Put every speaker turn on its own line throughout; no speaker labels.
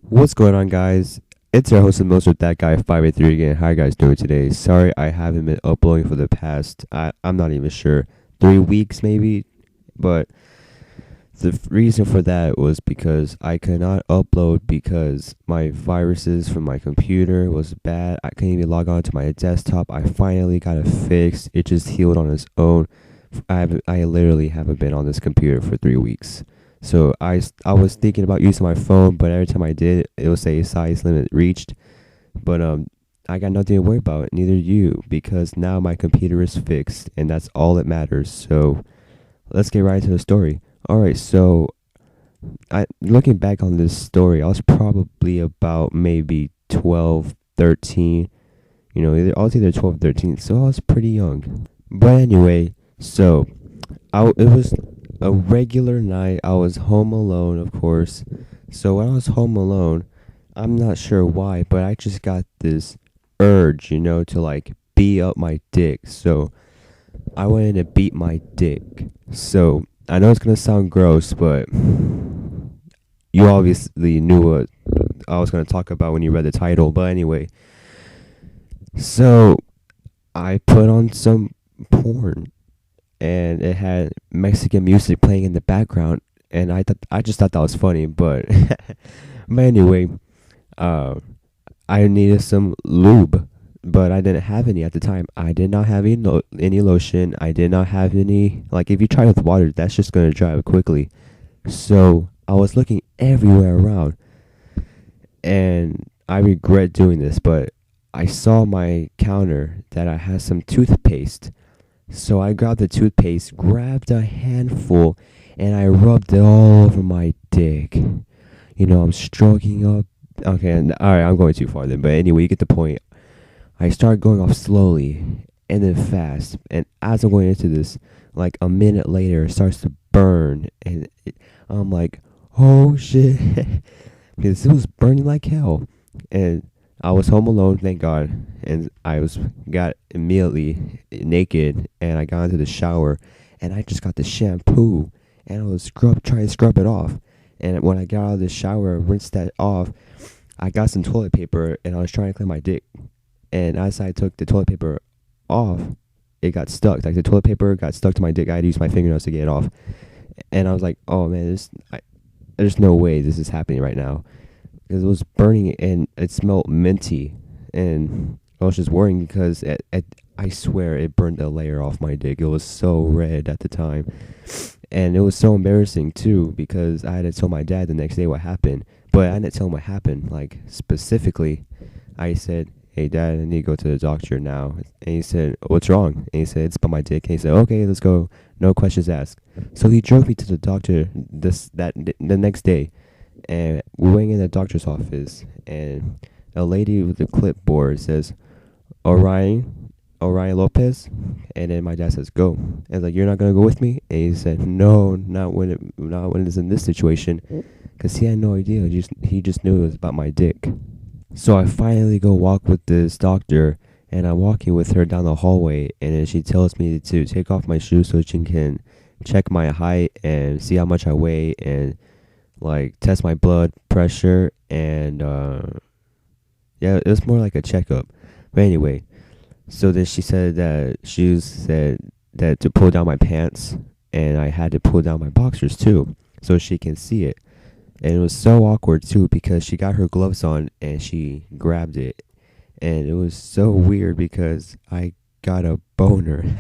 What's going on, guys? It's your host and most with that guy 583 again. How you guys doing today? Sorry, I haven't been uploading for the past. I'm not even sure, 3 weeks maybe. But the reason for that was because I could not upload because my viruses from my computer was bad. I couldn't even log on to my desktop. I finally got it fixed. It just healed on its own. I literally haven't been on this computer for 3 weeks. So I was thinking about using my phone, but every time I did, it would say size limit reached. But I got nothing to worry about. Neither you, because now my computer is fixed, and that's all that matters. So let's get right into the story. All right. So I looking back on this story, I was probably about maybe 12, 13. I was either 12, 13. So I was pretty young. But anyway, so it was a regular night. I was home alone, of course. So when I was home alone, I'm not sure why, but I just got this urge, to like beat up my dick. So I went in to beat my dick. So I know it's gonna sound gross, but you obviously knew what I was gonna talk about when you read the title. But anyway, so I put on some porn and it had Mexican music playing in the background, and I just thought that was funny, but but anyway, uh, I needed some lube, but I didn't have any at the time. I did not have any lotion. I did not have any, like, if you try with water, that's just gonna dry up quickly. So I was looking everywhere around, and I regret doing this, but I saw my counter that I had some toothpaste. So I grabbed the toothpaste, grabbed a handful, and I rubbed it all over my dick. I'm stroking up. Okay, alright, I'm going too far then. But anyway, you get the point. I start going off slowly and then fast. And as I'm going into this, like a minute later, it starts to burn. And I'm like, oh shit. Because it was burning like hell. And I was home alone, thank God, and got immediately naked, and I got into the shower, and I just got the shampoo, and I was trying to scrub it off, and when I got out of the shower, rinsed that off, I got some toilet paper, and I was trying to clean my dick, and as I took the toilet paper off, it got stuck. Like the toilet paper got stuck to my dick. I had to use my fingernails to get it off, and I was like, oh man, there's no way this is happening right now. Because it was burning and it smelled minty, and I was just worrying because I swear it burned a layer off my dick. It was so red at the time, and it was so embarrassing too because I had to tell my dad the next day what happened, but I didn't tell him what happened. Like specifically, I said, "Hey Dad, I need to go to the doctor now," and he said, "What's wrong?" And he said, "It's by my dick." And he said, "Okay, let's go. No questions asked." So he drove me to the doctor the next day. And we're waiting in the doctor's office, and a lady with a clipboard says, Orion Lopez, and then my dad says, go. And I was like, you're not gonna go with me? And he said, no, not when it's in this situation, because he had no idea. He just knew it was about my dick. So I finally go walk with this doctor, and I'm walking with her down the hallway, and then she tells me to take off my shoes so she can check my height and see how much I weigh and like test my blood pressure, and yeah, it was more like a checkup. But anyway, so then she said that to pull down my pants, and I had to pull down my boxers too so she can see it. And it was so awkward too because she got her gloves on and she grabbed it, and it was so weird because I got a boner.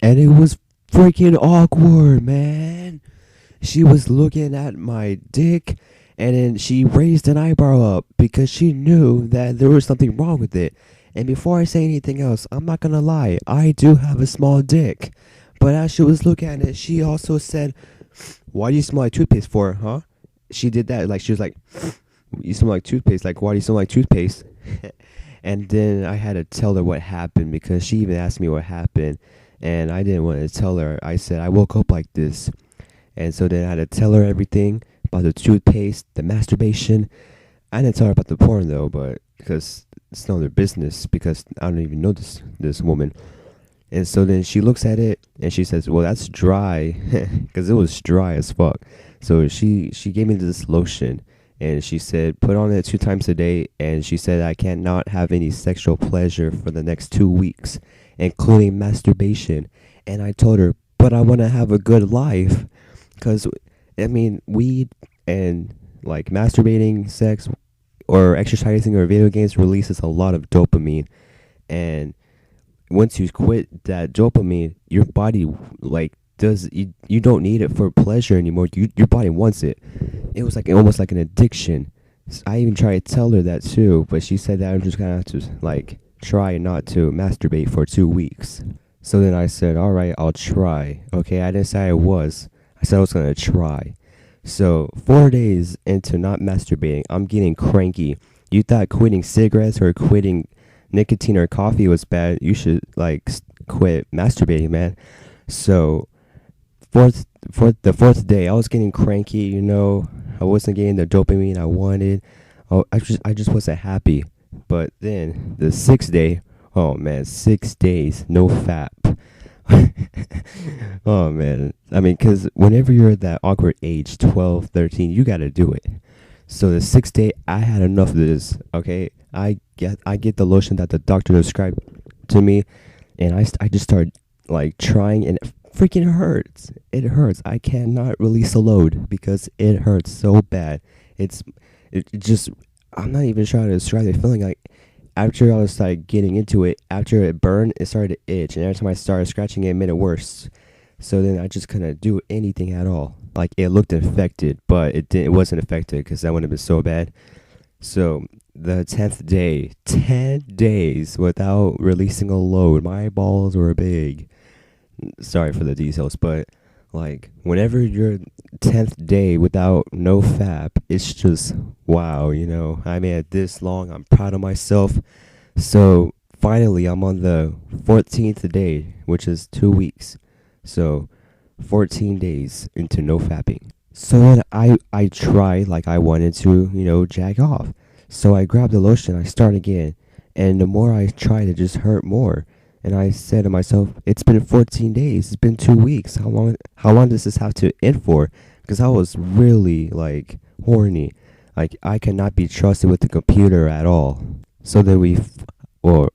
And it was freaking awkward, man. She was looking at my dick, and then she raised an eyebrow up because she knew that there was something wrong with it. And before I say anything else, I'm not gonna lie, I do have a small dick. But as she was looking at it, she also said, why do you smell like toothpaste for, huh? She did that, like she was like, you smell like toothpaste, like why do you smell like toothpaste? And then I had to tell her what happened because she even asked me what happened, and I didn't want to tell her. I said I woke up like this. And so then I had to tell her everything about the toothpaste, the masturbation. I didn't tell her about the porn though, but because it's none of their business, because I don't even know this woman. And so then she looks at it and she says, well, that's dry, because it was dry as fuck. So she gave me this lotion, and she said put on it 2 times a day, and she said I cannot have any sexual pleasure for the next 2 weeks, including masturbation. And I told her, but I want to have a good life, because I mean weed and like masturbating, sex, or exercising or video games releases a lot of dopamine, and once you quit that dopamine, your body like does you don't need it for pleasure anymore. Your body wants it. It was like almost like an addiction. I even tried to tell her that too, but she said that I'm just gonna have to like try not to masturbate for 2 weeks. So then I said, all right, I'll try. Okay, I didn't say I was. I said I was gonna try. So 4 days into not masturbating, I'm getting cranky. You thought quitting cigarettes or quitting nicotine or coffee was bad? You should like quit masturbating, man. So the fourth day, I was getting cranky. I wasn't getting the dopamine I wanted. Oh, I just wasn't happy. But then the sixth day, oh man, 6 days no fap. Oh man, I mean, because whenever you're at that awkward age, 12, 13, you gotta do it. So the sixth day, I had enough of this. Okay, I get the lotion that the doctor prescribed to me, and I just started like trying, and it freaking hurts. It hurts. I cannot release a load because it hurts so bad. It's it just I'm not even trying to describe the feeling. Like after I was like getting into it, after it burned, it started to itch, and every time I started scratching it, it made it worse. So then I just couldn't do anything at all. Like it looked infected, but it didn't. It wasn't affected because that would have been so bad. So the 10th day, 10 days without releasing a load. My balls were big. Sorry for the details, but like whenever you're 10th day without no fap, it's just wow. I made it this long. I'm proud of myself. So finally, I'm on the 14th day, which is 2 weeks. So 14 days into no fapping. So then I tried like I wanted to, jack off. So I grabbed the lotion, I start again, and the more I tried, it just hurt more. And I said to myself, it's been 14 days, it's been 2 weeks. How long does this have to end for? Because I was really like horny. Like I cannot be trusted with the computer at all. So then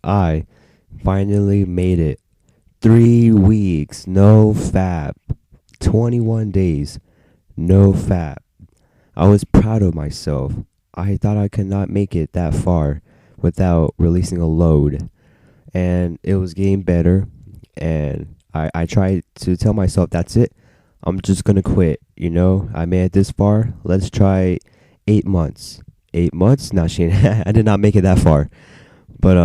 I finally made it. 3 weeks, no fap. 21 days, no fap. I was proud of myself. I thought I could not make it that far without releasing a load. And it was getting better. And I tried to tell myself, that's it. I'm just going to quit. I made it this far. Let's try 8 months. 8 months? Nah, shit. I did not make it that far. But,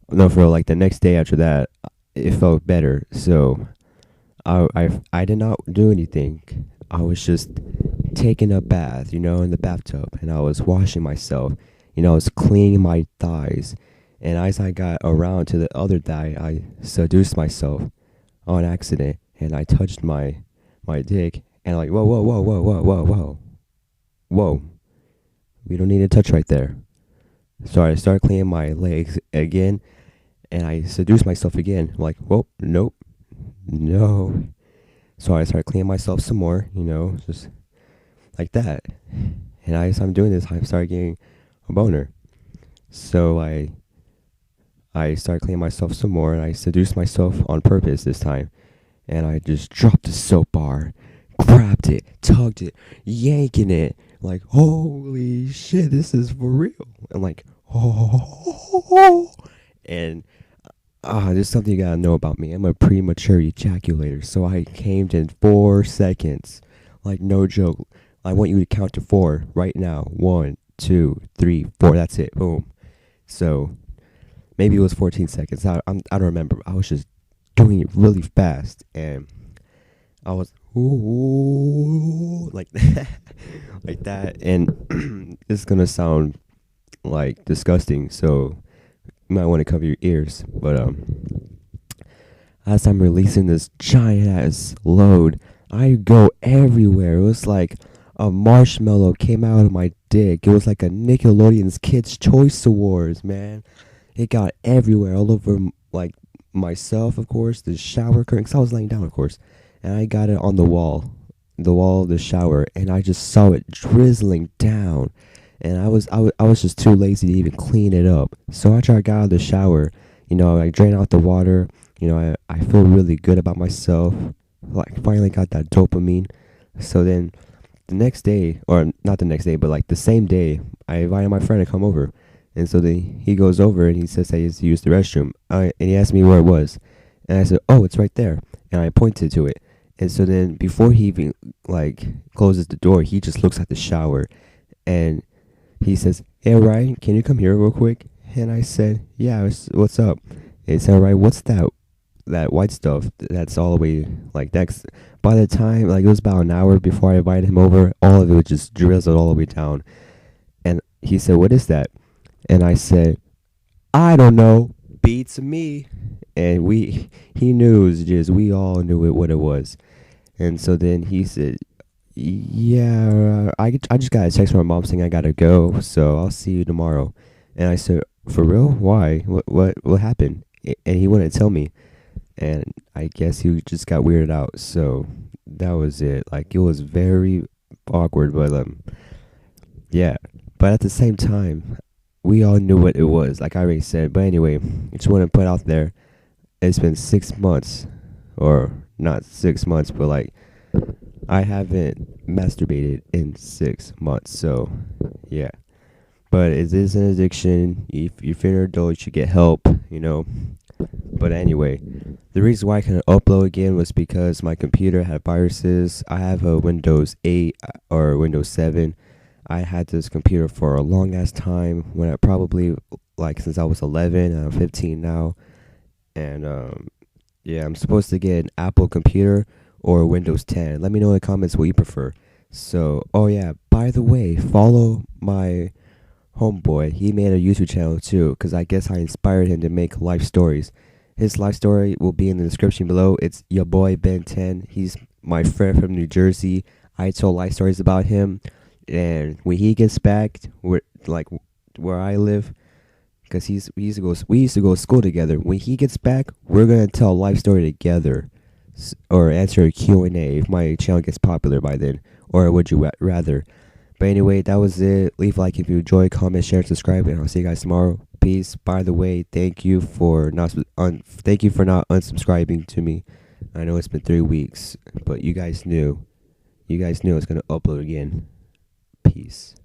no, for real, like the next day after that, it felt better. So I did not do anything. I was just taking a bath, in the bathtub, and I was washing myself. I was cleaning my thighs, and as I got around to the other thigh, I seduced myself on accident, and I touched my dick, and like whoa whoa whoa whoa whoa whoa whoa whoa, we don't need to touch right there. So I started cleaning my legs again, and I seduced myself again. I'm like, whoa, nope, no. So I started cleaning myself some more, just like that. And as I'm doing this, I started getting a boner. So I started cleaning myself some more, and I seduced myself on purpose this time. And I just dropped the soap bar, grabbed it, tugged it, yanking it, like, holy shit, this is for real. I'm like, oh. And there's something you gotta know about me. I'm a premature ejaculator, so I came in 4 seconds. Like, no joke. I want you to count to 4 right now. 1, 2, 3, 4. That's it. Boom. So maybe it was 14 seconds. I don't remember. I was just doing it really fast, and I was ooh, like that, like that. And this is gonna sound like disgusting, so you might want to cover your ears. But as I'm releasing this giant ass load, I go everywhere. It was like a marshmallow came out of my dick. It was like a Nickelodeon's Kids Choice Awards, man. It got everywhere, all over like myself, of course, the shower curtain, 'cause I was laying down, of course, and I got it on the wall. the wall of the shower, and I just saw it drizzling down. And I was just too lazy to even clean it up. So after I got out of the shower, I drained out the water. I feel really good about myself. Like finally got that dopamine. So then the next day, or not the next day, but like the same day, I invited my friend to come over. And so then he goes over and he says that he has to use the restroom. And he asked me where it was. And I said, oh, it's right there. And I pointed to it. And so then before he even like closes the door, he just looks at the shower and he says, hey, Ryan, can you come here real quick? And I said, yeah, what's up? And he said, all right, what's that white stuff that's all the way like next? By the time, like, it was about an hour before I invited him over, all of it was just drizzled all the way down. And he said, what is that? And I said, I don't know. Beats me. And he knew it was just, we all knew what it was. And so then he said, yeah, I just got a text from my mom saying I gotta go, so I'll see you tomorrow. And I said, for real? Why? What happened? And he wouldn't tell me. And I guess he just got weirded out. So that was it. Like, it was very awkward, but yeah. But at the same time, we all knew what it was, like I already said. But anyway, I just want to put out there, it's been 6 months, or not 6 months, but like I haven't masturbated in 6 months. So yeah. But it is an addiction. If you're an adult, you should get help. But anyway, the reason why I couldn't upload again was because my computer had viruses. I have a Windows 8 or Windows 7. I had this computer for a long ass time, when I probably, like, since I was 11 and I'm 15 now. And yeah, I'm supposed to get an Apple computer or Windows 10. Let me know in the comments what you prefer. So, oh yeah, by the way, follow my homeboy. He made a YouTube channel too, because I guess I inspired him to make life stories. His life story will be in the description below. It's your boy Ben 10. He's my friend from New Jersey. I told life stories about him, and when he gets back, where I live, because we used to go to school together. When he gets back, we're gonna tell a life story together, or answer a Q&A if my channel gets popular by then, or would you rather? But anyway, that was it. Leave a like if you enjoyed, comment, share, and subscribe, and I'll see you guys tomorrow. Peace. By the way, thank you for not unsubscribing to me. I know it's been 3 weeks, but you guys knew. You guys knew I was gonna upload again. Peace.